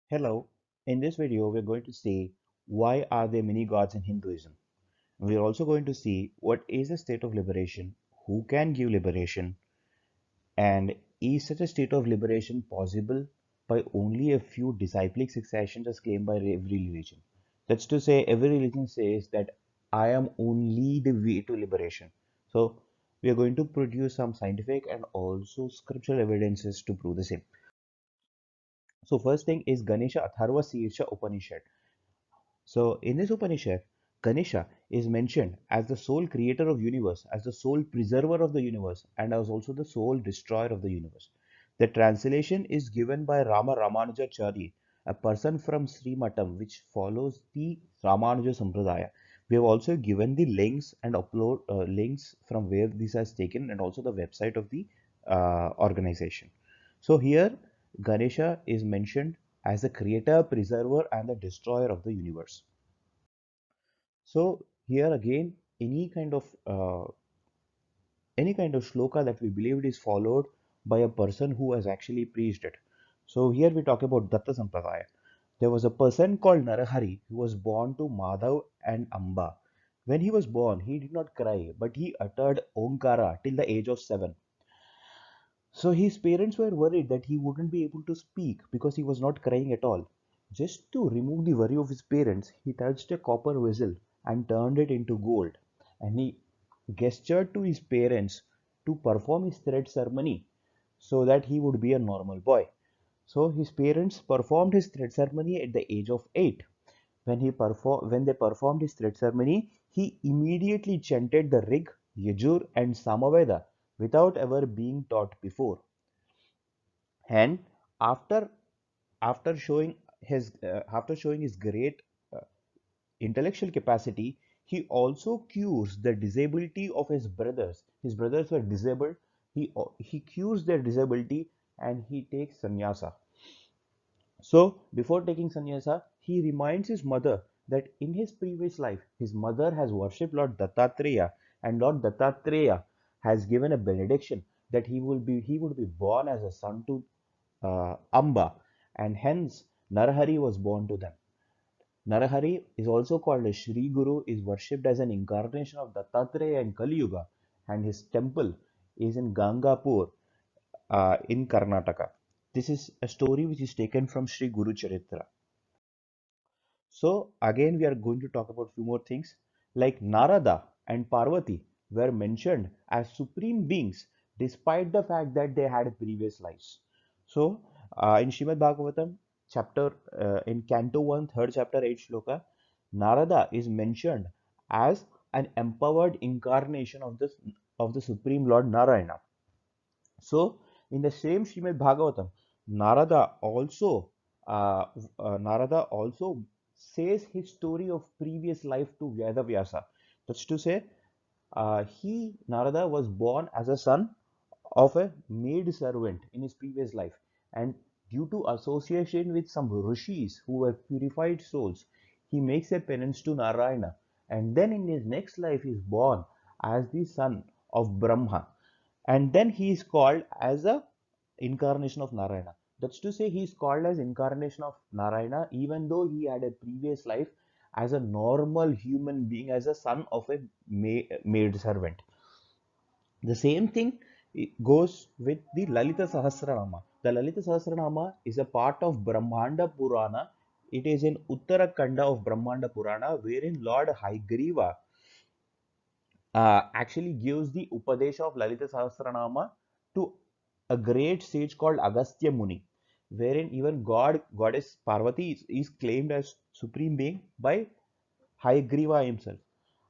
Hello, in this video we're going to see why are there many gods in Hinduism. We're also going to see what is a state of liberation, who can give liberation, and is such a state of liberation possible by only a few disciplic successions as claimed by every religion. That's to say, every religion says that I am only the way to liberation. So we are going to produce some scientific and also scriptural evidences to prove the same. So first thing is Ganesha Atharva Sirsha Upanishad. So in this Upanishad, Ganesha is mentioned as the sole creator of universe, as the sole preserver of the universe, and as also the sole destroyer of the universe. The translation is given by Rama Ramanujacharya, a person from Sri Matam, which follows the Ramanuja Sampradaya. We have also given the links and upload links from where this has taken and also the website of the organization. So here Ganesha is mentioned as the creator, preserver, and the destroyer of the universe. So here again, any kind of shloka that we believed is followed by a person who has actually preached it. So here we talk about Datta Sampradaya. There was a person called Narahari who was born to Madhav and Amba. When he was born, he did not cry, but he uttered Omkara till the age of 7. So his parents were worried that he wouldn't be able to speak because he was not crying at all. Just to remove the worry of his parents, he touched a copper vessel and turned it into gold. And he gestured to his parents to perform his thread ceremony so that he would be a normal boy. So his parents performed his thread ceremony at the age of 8. When they performed his thread ceremony, he immediately chanted the Rig, Yajur, and Samaveda without ever being taught before. And after after showing his great uh, intellectual capacity, he also cures the disability of his brothers. His brothers were disabled. He cures their disability and he takes sannyasa. So, before taking sannyasa, he reminds his mother that in his previous life, his mother has worshipped Lord Dattatreya, and Lord Dattatreya has given a benediction that he would be born as a son to Amba, and hence Narahari was born to them. Narahari is also called as Shri Guru, is worshipped as an incarnation of Dattatreya in Kali Yuga, and his temple is in Gangapur in Karnataka. This is a story which is taken from Sri Guru Charitra. So again, we are going to talk about few more things like Narada and Parvati were mentioned as supreme beings despite the fact that they had previous lives. So in Shrimad Bhagavatam, in Canto 1, third chapter, 8 shloka, Narada is mentioned as an empowered incarnation of the Supreme Lord Narayana. So, in the same Srimad Bhagavatam, uh, Narada also says his story of previous life to Vedavyasa. That's to say, Narada was born as a son of a maid servant in his previous life, and due to association with some rishis who were purified souls, he makes a penance to Narayana, and then in his next life he is born as the son of Brahma, and then he is called as a incarnation of Narayana. That's to say, he is called as incarnation of Narayana, even though he had a previous life as a normal human being, as a son of a maid servant. The same thing goes with the Lalita Sahasranama. The Lalita Sahasranama is a part of Brahmanda Purana. It is in Uttarakanda of Brahmanda Purana, wherein Lord Haigriva actually gives the Upadesha of Lalita Sahasranama to a great sage called Agastya Muni, wherein even Goddess Parvati is claimed as supreme being by Haigriva himself.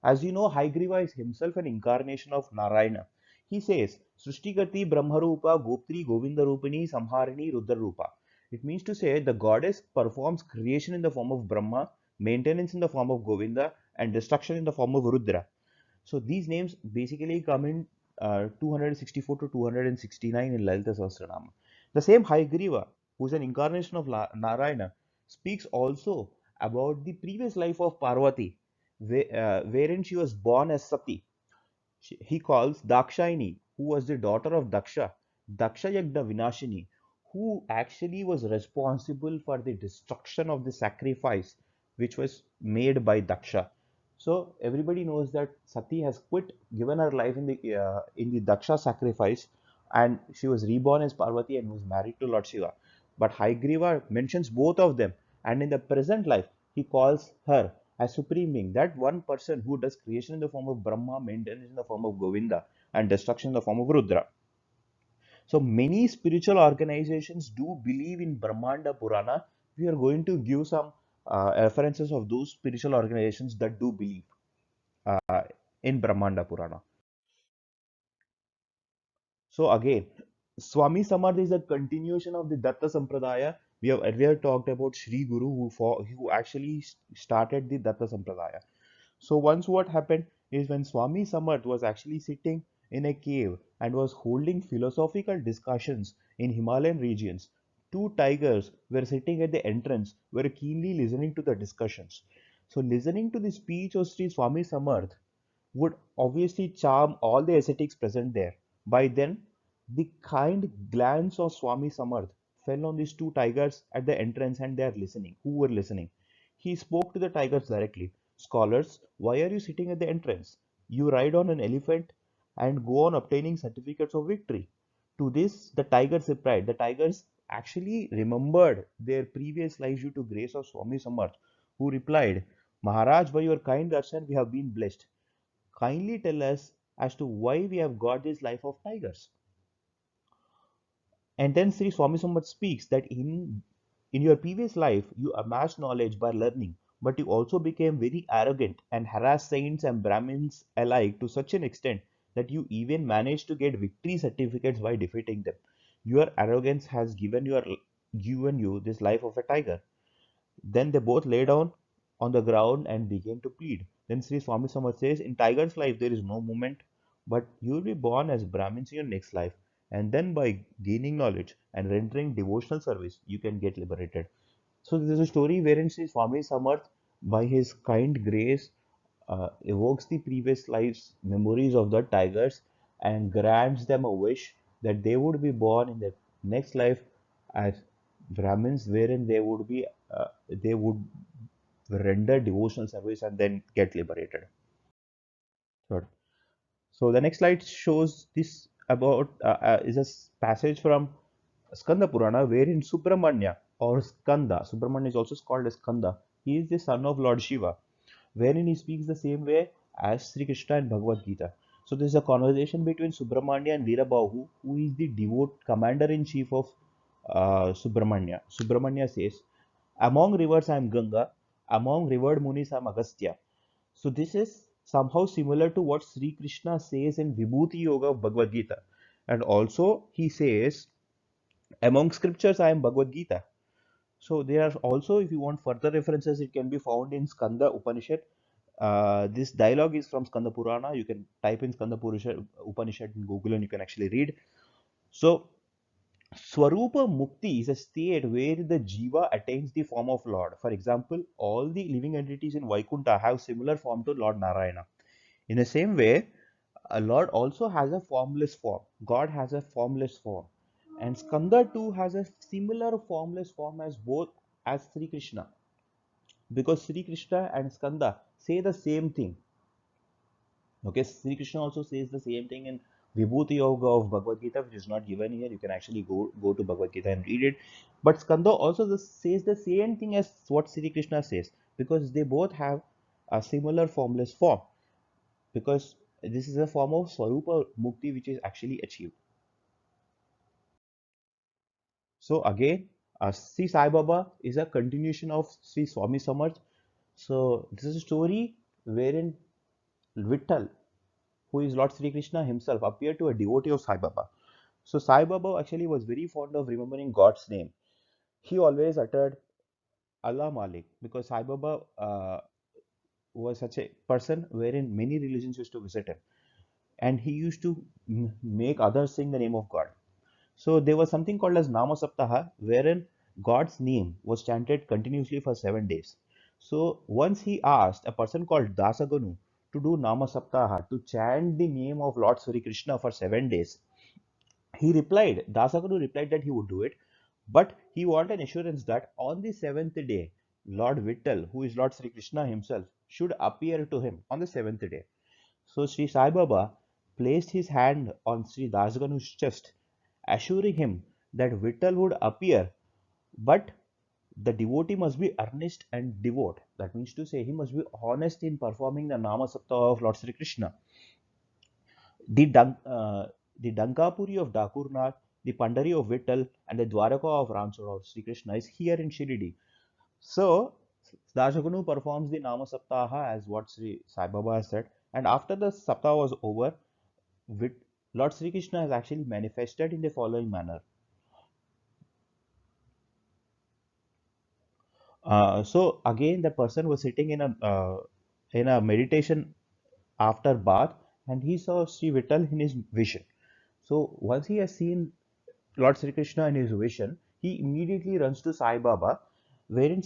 As you know, Haigriva is himself an incarnation of Narayana. He says, Srishtigati Brahmarupa Goptri Govindarupini Samharini Rudrarupa. It means to say the goddess performs creation in the form of Brahma, maintenance in the form of Govinda, and destruction in the form of Rudra. So these names basically come in 264 to 269 in Lalita Sahasranama. The same Haigriva, who is an incarnation of Narayana, speaks also about the previous life of Parvati, wherein she was born as Sati. He calls Dakshayani, who was the daughter of Daksha, Daksha Yagna Vinashini, who actually was responsible for the destruction of the sacrifice which was made by Daksha. So everybody knows that Sati has given her life in the Daksha sacrifice, and she was reborn as Parvati and was married to Lord Shiva. But Haigreva mentions both of them, and in the present life, he calls her as supreme being, that one person who does creation in the form of Brahma, maintenance in the form of Govinda, and destruction in the form of Rudra. So many spiritual organizations do believe in Brahmanda Purana. We are going to give some references of those spiritual organizations that do believe uh, in Brahmanda Purana. So again, Swami Samarth is a continuation of the Datta Sampradaya. We have earlier talked about Sri Guru who actually started the Datta Sampradaya. So once what happened is when Swami Samarth was actually sitting in a cave and was holding philosophical discussions in Himalayan regions, two tigers were sitting at the entrance, were keenly listening to the discussions. So listening to the speech of Sri Swami Samarth would obviously charm all the ascetics present there. By then, the kind glance of Swami Samarth fell on these two tigers at the entrance and they are listening. Who were listening? He spoke to the tigers directly. Scholars, why are you sitting at the entrance? You ride on an elephant and go on obtaining certificates of victory. To this, the tigers replied. The tigers actually remembered their previous lives due to grace of Swami Samarth, who replied, Maharaj, by your kind darshan, we have been blessed. Kindly tell us as to why we have got this life of tigers. And then Sri Swami Sambat speaks that in your previous life you amassed knowledge by learning, but you also became very arrogant and harassed saints and Brahmins alike to such an extent that you even managed to get victory certificates by defeating them. Your arrogance has given you this life of a tiger. Then they both lay down on the ground and began to plead. Then Sri Swami Samad says, in tiger's life there is no movement, but you will be born as Brahmins in your next life, and then by gaining knowledge and rendering devotional service, you can get liberated. So this is a story wherein Sri Swami Samarth, by his kind grace, evokes the previous life's memories of the tigers and grants them a wish that they would be born in the next life as Brahmins, wherein they would render devotional service and then get liberated. Third. So the next slide shows this about is a passage from Skanda Purana wherein Subramanya or Skanda, Subramanya is also called as Skanda, he is the son of Lord Shiva, wherein he speaks the same way as Sri Krishna in Bhagavad Gita. So there is a conversation between Subramanya and Veerabahu, who is the devote commander in chief of Subramanya. Subramanya says, among rivers I am Ganga, among revered munis I am Agastya. So this is somehow similar to what Sri Krishna says in Vibhuti Yoga of Bhagavad Gita. And also he says, among scriptures I am Bhagavad Gita. So there are also, if you want further references, it can be found in Skanda Upanishad. This dialogue is from Skanda Purana. You can type in Skanda Upanishad in Google and you can actually read. So Swarupa Mukti is a state where the Jiva attains the form of Lord. For example, all the living entities in Vaikuntha have similar form to Lord Narayana. In the same way, a Lord also has a formless form. God has a formless form. And Skanda too has a similar formless form as both as Sri Krishna. Because Sri Krishna and Skanda say the same thing. Okay, Sri Krishna also says the same thing in Vibhuti Yoga of Bhagavad Gita, which is not given here. You can actually go to Bhagavad Gita and read it. But Skanda also says the same thing as what Sri Krishna says, because they both have a similar formless form. Because this is a form of Swarupa Mukti which is actually achieved. So again, Sri Sai Baba is a continuation of Sri Swami Samarth. So this is a story wherein Vittal, who is Lord Sri Krishna himself, appeared to a devotee of Sai Baba. So Sai Baba actually was very fond of remembering God's name. He always uttered Allah Malik because Sai Baba was such a person wherein many religions used to visit him, and he used to make others sing the name of God. So there was something called as Nama Saptaha, wherein God's name was chanted continuously for 7 days. So once he asked a person called Dasaganu to do Nama Saptaha, to chant the name of Lord Sri Krishna for 7 days. He replied, Dasaguru replied that he would do it, But he wanted an assurance that on the seventh day, Lord Vittal, who is Lord Sri Krishna himself, should appear to him on the seventh day. So Sri Sai Baba placed his hand on Sri Dasganu's chest, assuring him that Vittal would appear, but the devotee must be earnest and devout. That means to say he must be honest in performing the Nama Saptaha of Lord Sri Krishna. The, the Dankapuri of Dakurnath, the Pandari of Vittal, and the Dwaraka of Ramsura of Sri Krishna is here in Shirdi. So, Dashagunu performs the Nama Saptaha as what Sri Sai Baba has said. And after the Saptaha was over, Lord Sri Krishna has actually manifested in the following manner. So again, the person was sitting in a meditation after bath, and he saw Sri Vittal in his vision. So once he has seen Lord Sri Krishna in his vision, he immediately runs to Sai Baba, he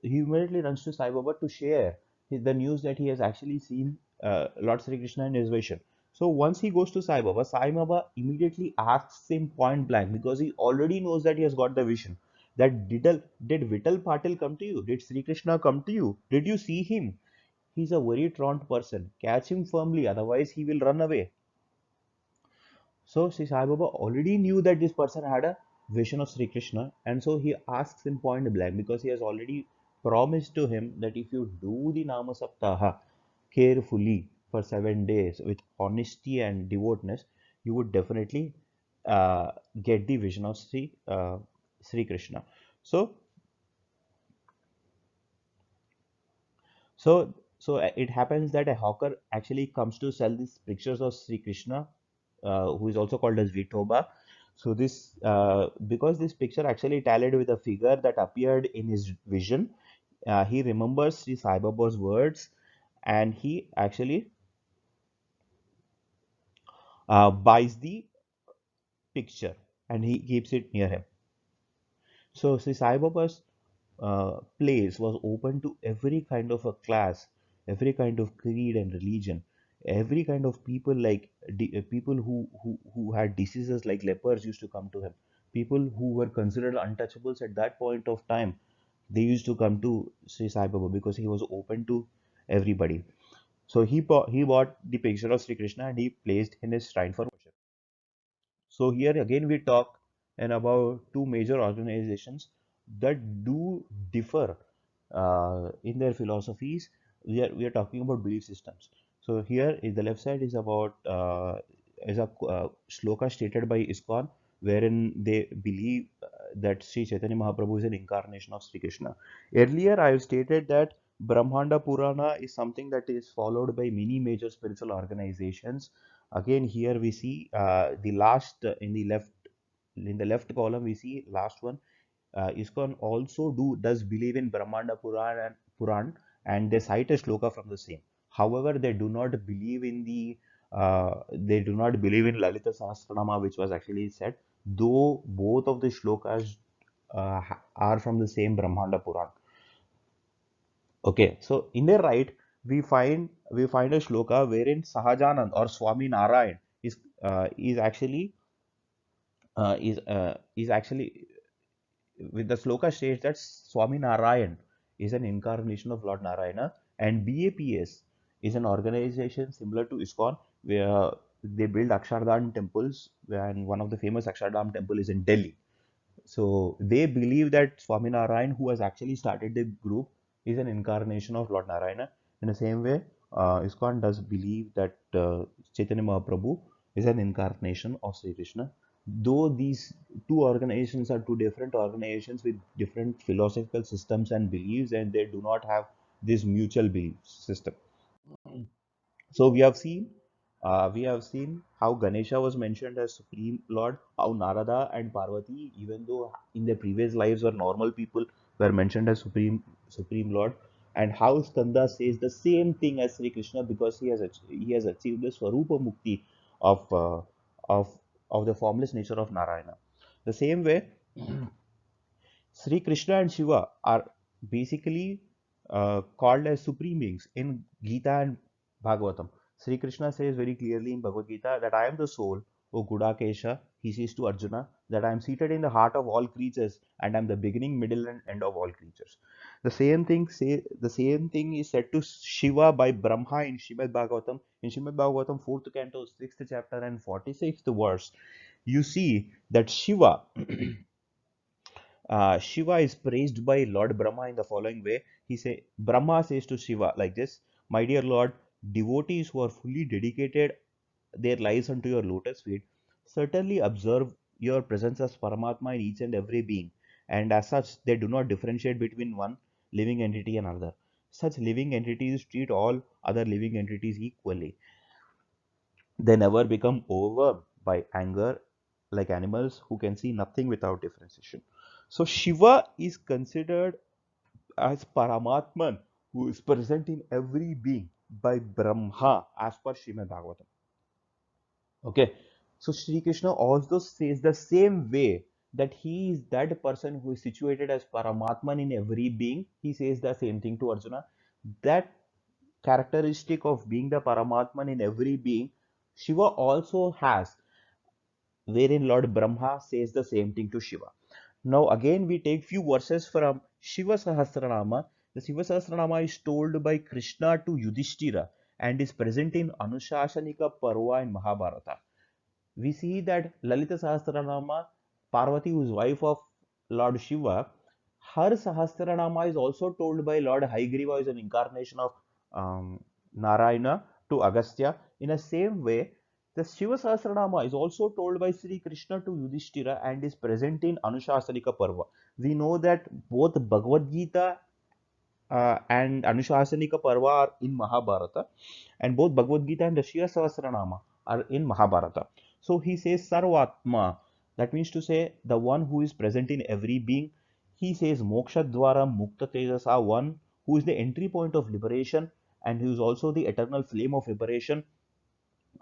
immediately runs to Sai Baba to share the news that he has actually seen Lord Sri Krishna in his vision. So once he goes to Sai Baba immediately asks him point blank because he already knows that he has got the vision. That did Vittal Patil come to you? Did Sri Krishna come to you? Did you see him? He's a very truant person. Catch him firmly, otherwise he will run away. So Sri Sai Baba already knew that this person had a vision of Sri Krishna, and so he asks him point blank because he has already promised to him that if you do the Nama Saptaha carefully for 7 days with honesty and devoutness, you would definitely get the vision of Sri Krishna. So it happens that a hawker actually comes to sell these pictures of Sri Krishna, who is also called as Vithoba. So this because this picture actually tallied with a figure that appeared in his vision, he remembers Sri Sai Baba's words, and he actually buys the picture and he keeps it near him. So Sri Sai Baba's place was open to every kind of a class, every kind of creed and religion, every kind of people like people who had diseases like lepers used to come to him. People who were considered untouchables at that point of time, they used to come to Sri Sai Baba because he was open to everybody. So he bought the picture of Sri Krishna and he placed in his shrine for worship. So here again we talk and about two major organizations that do differ in their philosophies. We are talking about belief systems. So here is the left side is about is a shloka stated by ISKCON wherein they believe that Sri Chaitanya Mahaprabhu is an incarnation of Sri Krishna. Earlier I have stated that Brahmanda Purana is something that is followed by many major spiritual organizations. Again, here we see the last in the left column we see last one. ISKCON also does believe in Brahmanda Puran and they cite a shloka from the same. However, they do not believe in Lalita Sahasranama, which was actually said, though both of the shlokas are from the same Brahmanda Puran. Okay, so in the right we find a shloka wherein Sahajanand or Swami Narayan is actually is actually with the sloka states that Swami Narayan is an incarnation of Lord Narayana, and BAPS is an organization similar to ISKCON where they build Akshardham temples, and one of the famous Akshardham temple is in Delhi. So they believe that Swaminarayan, who has actually started the group, is an incarnation of Lord Narayana. In the same way, ISKCON does believe that Chaitanya Mahaprabhu is an incarnation of Sri Krishna. Though these two organizations are two different organizations with different philosophical systems and beliefs, and they do not have this mutual belief system. So we have seen how Ganesha was mentioned as Supreme Lord, how Narada and Parvati, even though in their previous lives were normal people, were mentioned as Supreme Lord, and how Skanda says the same thing as Sri Krishna because he has achieved the Swarupa Mukti of uh, of of the formless nature of Narayana. The same way, Sri Krishna and Shiva are basically called as supreme beings in Gita and Bhagavatam. Sri Krishna says very clearly in Bhagavad Gita that I am the soul, O Gudakesha, he says to Arjuna, that I am seated in the heart of all creatures, and I am the beginning, middle, and end of all creatures. The same thing is said to Shiva by Brahma in Srimad Bhagavatam. In Srimad Bhagavatam, 4th canto, 6th chapter, and 46th verse, you see that Shiva is praised by Lord Brahma in the following way. Brahma says to Shiva like this: My dear Lord, devotees who are fully dedicated their lives unto your lotus feet certainly observe your presence as Paramatma in each and every being, and as such, they do not differentiate between one living entity and another. Such living entities treat all other living entities equally. They never become overwhelmed by anger like animals who can see nothing without differentiation. So Shiva is considered as Paramatman who is present in every being by Brahma as per Srimad Bhagavatam. Okay, so Sri Krishna also says the same way that he is that person who is situated as Paramatman in every being. He says the same thing to Arjuna. That characteristic of being the Paramatman in every being, Shiva also has, wherein Lord Brahma says the same thing to Shiva. Now again we take few verses from Shiva Sahasranama. The Shiva Sahasranama is told by Krishna to Yudhishthira and is present in Anushasanika Parva in Mahabharata. We see that Lalita Sahasranama, Parvati, who is wife of Lord Shiva, her Sahasranama is also told by Lord Haigriva, who is an incarnation of Narayana, to Agastya. In the same way, the Shiva Sahasranama is also told by Sri Krishna to Yudhishthira and is present in Anushasanika Parva. We know that both Bhagavad Gita and Anushasanika Parva are in Mahabharata, and both Bhagavad Gita and the Shiva Sahasranama are in Mahabharata. So he says Sarvatma, that means to say the one who is present in every being. He says Moksha Dwara Mukta Tejasa, one who is the entry point of liberation and who is also the eternal flame of liberation.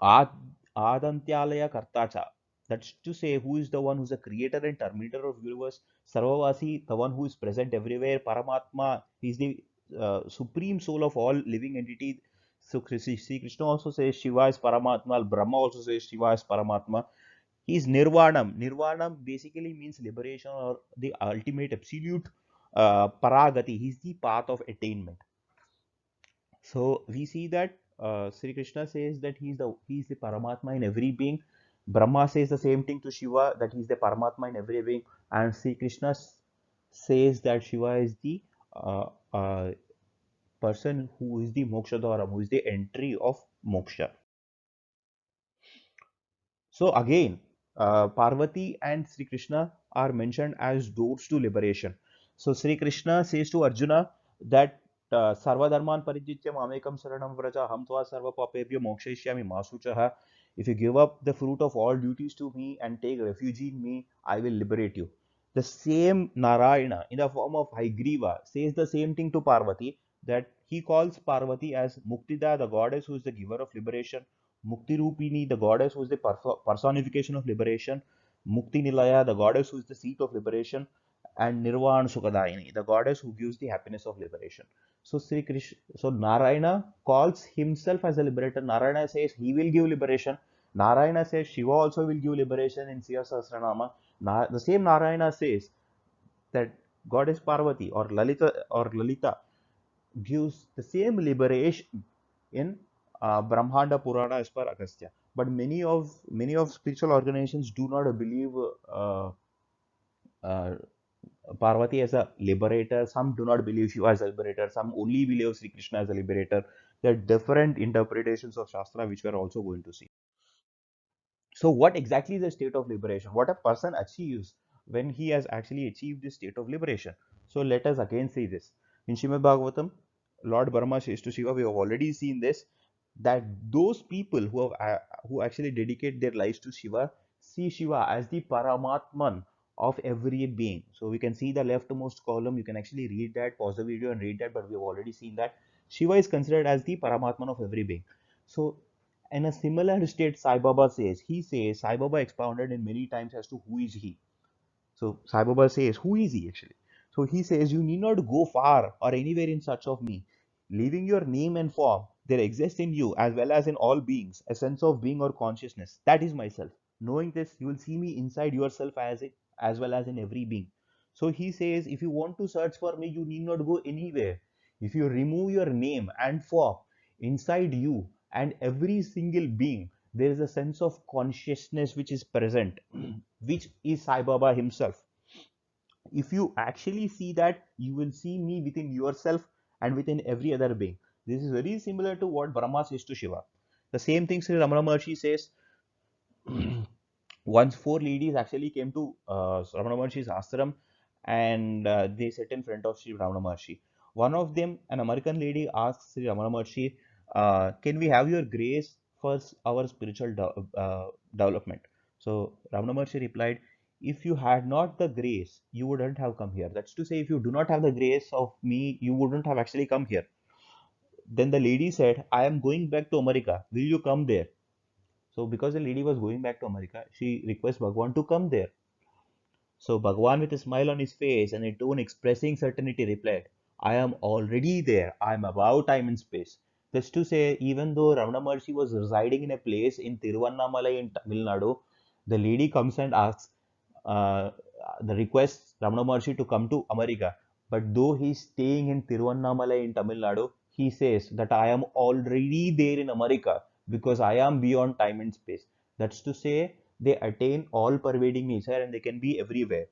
Ad Adantyalaya Kartacha. That's to say, who is the one who's the creator and terminator of universe. Sarvavasi, the one who is present everywhere. Paramatma, he is the supreme soul of all living entities. So Sri Krishna also says Shiva is Paramatma. Brahma also says Shiva is Paramatma. He is Nirvanam. Nirvanam basically means liberation or the ultimate absolute paragati. He is the path of attainment. So we see that Sri Krishna says that he is the Paramatma in every being. Brahma says the same thing to Shiva, that he is the Paramatma in every being, and Sri Krishna says that Shiva is the uh, uh, person who is the Moksha Dwaram, who is the entry of Moksha. So again, Parvati and Sri Krishna are mentioned as doors to liberation. So Sri Krishna says to Arjuna that Sarva Dharman Parijitya Mamekam Saranam Vraja Ham Tva Sarva Papebhyo Mokshishyami Masuchaha. If you give up the fruit of all duties to me and take refuge in me, I will liberate you. The same Narayana in the form of Haigriva says the same thing to Parvati, that he calls Parvati as Muktida, the goddess who is the giver of liberation. Mukti Rupini, the goddess who is the personification of liberation, Mukti Nilaya, the goddess who is the seat of liberation, and Nirvana Sukadayini, the goddess who gives the happiness of liberation. So Narayana calls himself as a liberator. Narayana says he will give liberation. Narayana says Shiva also will give liberation in Siya Sahasranama. The same Narayana says that goddess Parvati or Lalita gives the same liberation in Brahmanda Purana as per Agastya. But many of spiritual organizations do not believe uh, Parvati as a liberator. Some do not believe Shiva as a liberator. Some only believe Sri Krishna as a liberator. There are different interpretations of Shastra which we are also going to see. So, what exactly is the state of liberation? What a person achieves when he has actually achieved this state of liberation. So, let us again see this. In Srimad Bhagavatam, Lord Brahma says to Shiva, we have already seen this, that those people who actually dedicate their lives to Shiva see Shiva as the Paramatman of every being. So, we can see the leftmost column. You can actually read that, pause the video and read that, but we have already seen that Shiva is considered as the Paramatman of every being. So, in a similar state, Sai Baba says, Sai Baba expounded in many times as to who is he. So Sai Baba says, who is he actually? So he says, you need not go far or anywhere in search of me. Leaving your name and form, there exists in you as well as in all beings a sense of being or consciousness. That is myself. Knowing this, you will see me inside yourself as well as in every being. So he says, if you want to search for me, you need not go anywhere. If you remove your name and form inside you and every single being, there is a sense of consciousness which is present, which is Sai Baba himself. If you actually see that, you will see me within yourself and within every other being. This is very similar to what Brahma says to Shiva. The same thing Sri Ramana Maharshi says. Once four ladies actually came to Ramana Maharshi's ashram, and they sat in front of Sri Ramana Maharshi. One of them, an American lady, asked Sri Ramana Maharshi, can we have your grace for our spiritual development? So Ramana Maharshi replied, if you had not the grace, you wouldn't have come here. That's to say, if you do not have the grace of me, you wouldn't have actually come here. Then the lady said, I am going back to America. Will you come there? So because the lady was going back to America, she requests Bhagwan to come there. So Bhagwan, with a smile on his face and a tone expressing certainty, replied, I am already there. I am above time and space. That's to say, even though Ramana Maharshi was residing in a place in Tiruvannamalai in Tamil Nadu, the lady comes and asks, uh, the requests Ramana Maharshi to come to America. But though he is staying in Tiruvannamalai in Tamil Nadu, he says that I am already there in America because I am beyond time and space. That's to say, they attain all pervading nature and they can be everywhere.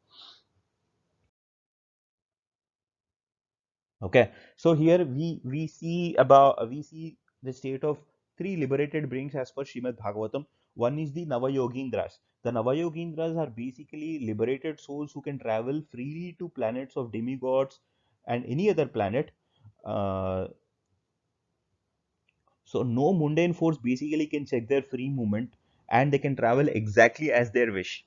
Okay, so here we see the state of three liberated beings as per Srimad Bhagavatam. One is the Navayogindras. The Navayogindras are basically liberated souls who can travel freely to planets of demigods and any other planet. Uh, so no mundane force basically can check their free movement, and they can travel exactly as their wish.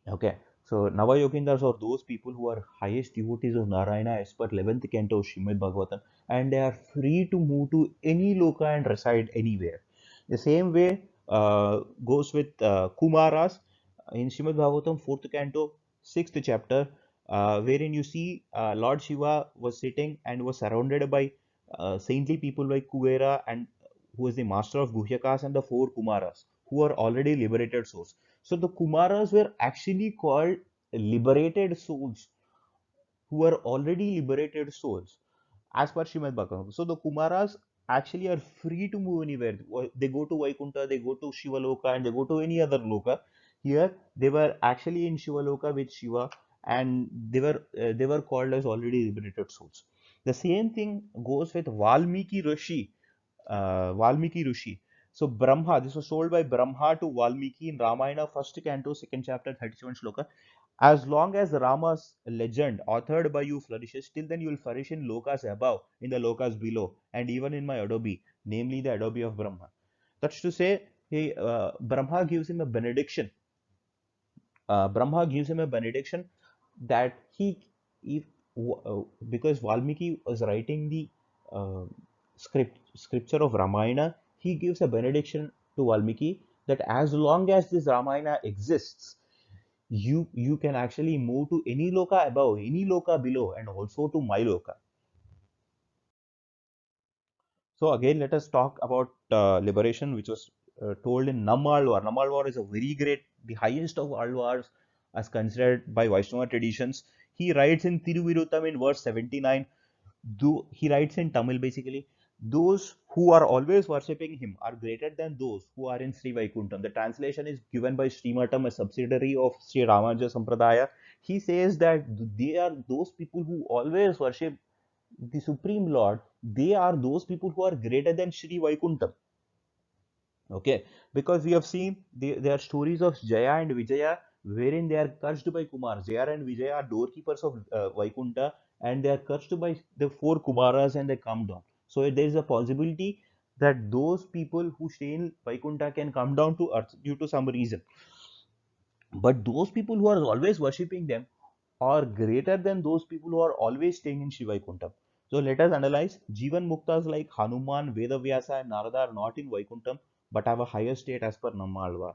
Okay, so Navayogindars are those people who are highest devotees of Narayana as per 11th canto of Srimad Bhagavatam, and they are free to move to any loka and reside anywhere. The same way goes with Kumaras in Srimad Bhagavatam 4th canto 6th chapter, wherein you see Lord Shiva was sitting and was surrounded by saintly people like Kuvera, and who is the master of Guhyakas, and the four Kumaras who are already liberated souls. So the Kumaras were actually called liberated souls who were already liberated souls as per Srimad Bhagavatam. So the Kumaras actually are free to move anywhere. They go to Vaikuntha, they go to Shivaloka, and they go to any other loka. Here they were actually in Shivaloka with Shiva, and they were called as already liberated souls. The same thing goes with Valmiki Rishi. Valmiki Rishi. So Brahma, this was told by Brahma to Valmiki in Ramayana, first canto, second chapter, 37 shloka. As long as Rama's legend, authored by you, flourishes, till then you will flourish in lokas above, in the lokas below, and even in my Adobe, namely the Adobe of Brahma. That's to say, Brahma gives him a benediction. Brahma gives him a benediction that if, because Valmiki was writing the uh, scripture of Ramayana, he gives a benediction to Valmiki that as long as this Ramayana exists, you can actually move to any loka above, any loka below, and also to my loka. So again, let us talk about liberation, which was told in Nammalvar. Nammalvar is a very great, the highest of Alvars as considered by Vaishnava traditions. He writes in Tiruviruttam in verse 79. He writes in Tamil basically, those who are always worshipping him are greater than those who are in Sri Vaikuntham. The translation is given by Srimatam, a subsidiary of Sri Ramanuja Sampradaya. He says that they are those people who always worship the Supreme Lord. They are those people who are greater than Sri Vaikuntham. Okay, because we have seen there are stories of Jaya and Vijaya wherein they are cursed by Kumar. Jaya and Vijaya are doorkeepers of Vaikuntha, and they are cursed by the four Kumaras and they come down. So there is a possibility that those people who stay in Vaikuntha can come down to earth due to some reason. But those people who are always worshipping them are greater than those people who are always staying in Shivaikuntam. So let us analyze. Jivan Muktas like Hanuman, Vedavyasa, and Narada are not in Vaikuntham but have a higher state as per Nammalvar.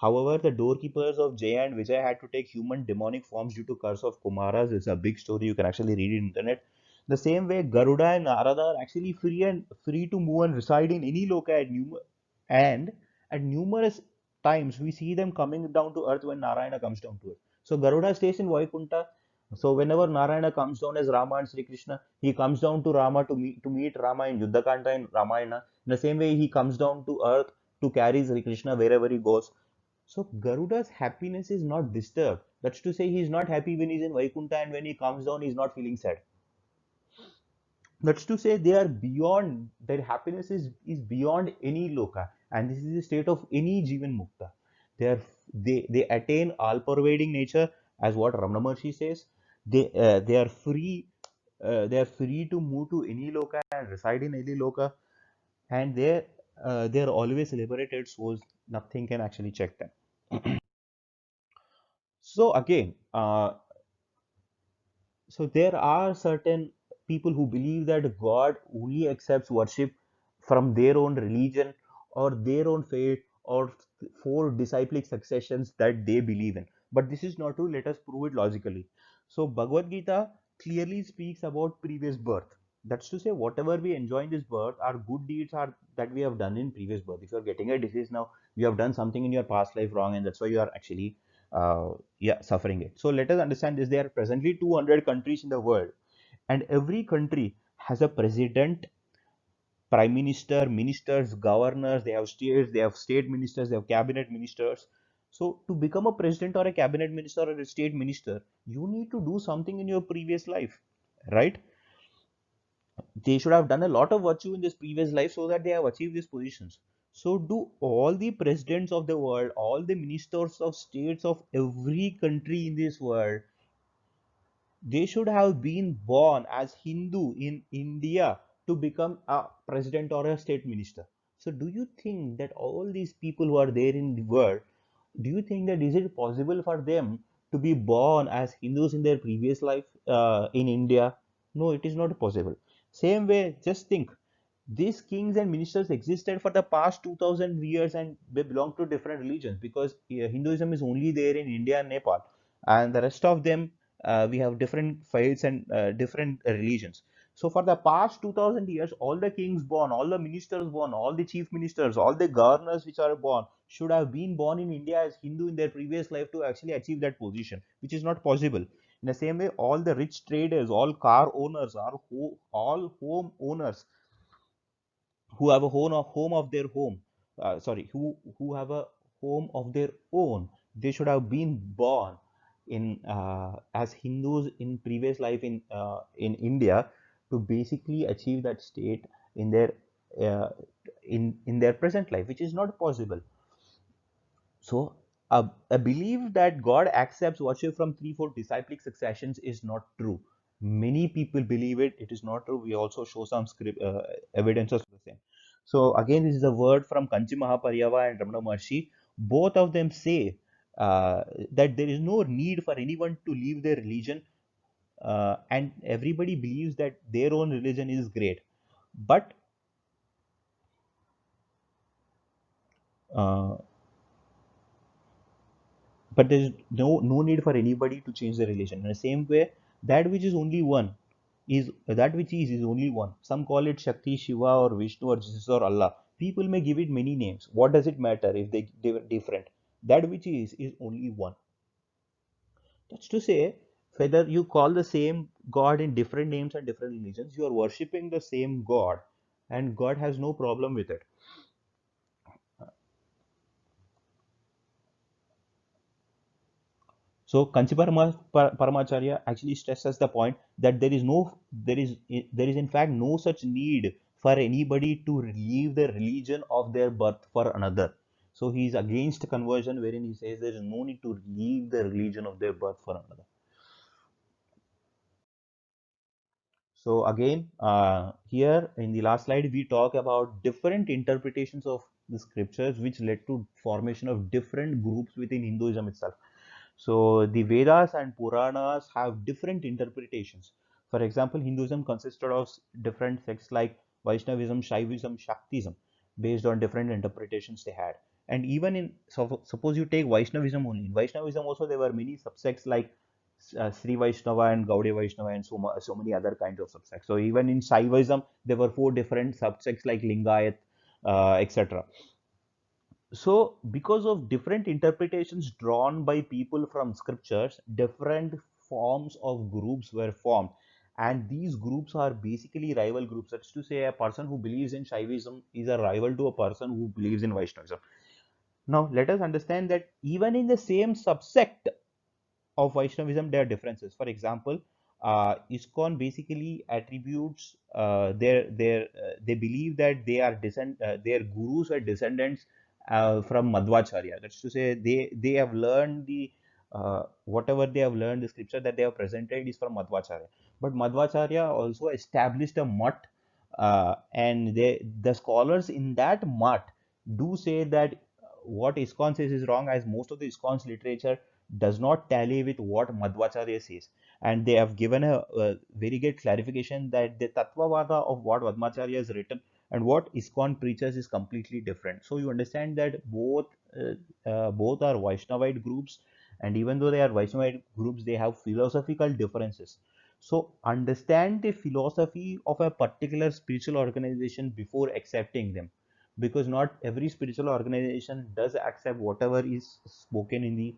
However, the doorkeepers of Jaya and Vijay had to take human demonic forms due to curse of Kumaras. It's a big story. You can actually read it in internet. The same way, Garuda and Narada are actually free to move and reside in any loka and At numerous times, we see them coming down to earth when Narayana comes down to it. So Garuda stays in Vaikunta. So whenever Narayana comes down as Rama and Sri Krishna, he comes down to Rama to meet Rama in Yuddhakanda in Ramayana. In the same way, he comes down to earth to carry Sri Krishna wherever he goes. So Garuda's happiness is not disturbed. That's to say, he's not happy when he's in Vaikunta, and when he comes down, he's not feeling sad. That's to say, they are beyond, their happiness is beyond any loka, and this is the state of any Jivan Mukta. They attain all pervading nature, as what Ramana Maharshi says. They are free. They are free to move to any loka and reside in any loka, and they are always liberated souls. Nothing can actually check them. So again, so there are certain people who believe that God only accepts worship from their own religion or their own faith or four disciplic successions that they believe in. But this is not true. Let us prove it logically. So Bhagavad Gita clearly speaks about previous birth. That's to say, whatever we enjoy in this birth, our good deeds are that we have done in previous birth. If you are getting a disease now, you have done something in your past life wrong, and that's why you are actually yeah, suffering it. So let us understand this. There are presently 200 countries in the world, and every country has a president, prime minister, ministers, governors. They have states, they have state ministers, they have cabinet ministers. So to become a president or a cabinet minister or a state minister, you need to do something in your previous life, right? They should have done a lot of virtue in this previous life so that they have achieved these positions. So do all the presidents of the world, all the ministers of states of every country in this world, they should have been born as Hindu in India to become a president or a state minister. So do you think that all these people who are there in the world, do you think that is it possible for them to be born as Hindus in their previous life in India? No, it is not possible. Same way, just think, these kings and ministers existed for the past 2000 years, and they belong to different religions, because Hinduism is only there in India and Nepal, and the rest of them, we have different faiths and different religions. So for the past 2000 years, all the kings born, all the ministers born, all the chief ministers, all the governors which are born should have been born in India as Hindu in their previous life to actually achieve that position, which is not possible. In the same way, all the rich traders, all car owners, all home owners who have a home of their home, sorry, who have a home of their own, they should have been born in as Hindus in previous life in India to basically achieve that state in their uh, in their present life, which is not possible. So, a belief that God accepts worship from three, four disciplic successions is not true. Many people believe it. It is not true. We also show some script evidences for the same. So, again, this is a word from Kanchi Mahaparyava and Ramana Maharshi. Both of them say that there is no need for anyone to leave their religion, and everybody believes that their own religion is great. But uh, there is no need for anybody to change the religion. In the same way, that which is only one is only one. Some call it Shakti, Shiva, or Vishnu, or Jesus, or Allah. People may give it many names. What does it matter if they were different? That which is only one. That's to say, whether you call the same God in different names and different religions, you are worshipping the same God, and God has no problem with it. So Paramacharya actually stresses the point that there is in fact no such need for anybody to leave the religion of their birth for another. So he is against conversion, wherein he says there is no need to leave the religion of their birth for another. So again, here in the last slide, we talk about different interpretations of the scriptures, which led to formation of different groups within Hinduism itself. So the Vedas and Puranas have different interpretations. For example, Hinduism consisted of different sects like Vaishnavism, Shaivism, Shaktism, based on different interpretations they had. And even in, so suppose you take Vaishnavism only. In Vaishnavism also there were many subsects like Sri Vaishnava and Gaudiya Vaishnava and so many other kinds of subsects. So even in Shaivism there were four different subsects like Lingayat, etc. So, because of different interpretations drawn by people from scriptures, different forms of groups were formed. And these groups are basically rival groups. That's to say, a person who believes in Shaivism is a rival to a person who believes in Vaishnavism. Now, let us understand that even in the same subsect of Vaishnavism, there are differences. For example, ISKCON basically attributes they believe that their gurus are descendants from Madhvacharya. That's to say, they have learned whatever they have learned, the scripture that they have presented is from Madhvacharya. But Madhvacharya also established a mutt, and the scholars in that mutt do say that what ISKCON says is wrong, as most of the ISKCON's literature does not tally with what Madhvacharya says. And they have given a very good clarification that the Tattvavada of what Madhvacharya has written and what ISKCON preaches is completely different. So you understand that both are Vaishnavite groups, and even though they are Vaishnavite groups, they have philosophical differences. So understand the philosophy of a particular spiritual organization before accepting them, because not every spiritual organization does accept whatever is spoken in the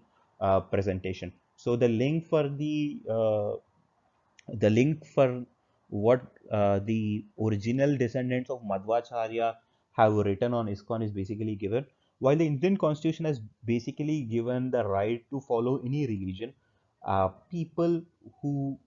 presentation. So the link for what the original descendants of Madhvacharya have written on ISKCON is basically given. While the Indian Constitution has basically given the right to follow any religion, people who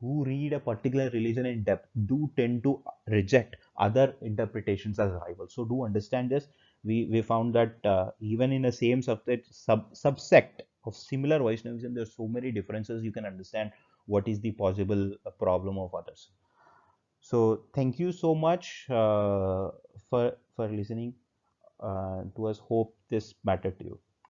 who read a particular religion in depth do tend to reject other interpretations as rivals. So do understand this. We found that even in the same subsect of similar Vaishnavism, there are so many differences. You can understand what is the possible problem of others. So thank you so much for listening to us. Hope this mattered to you.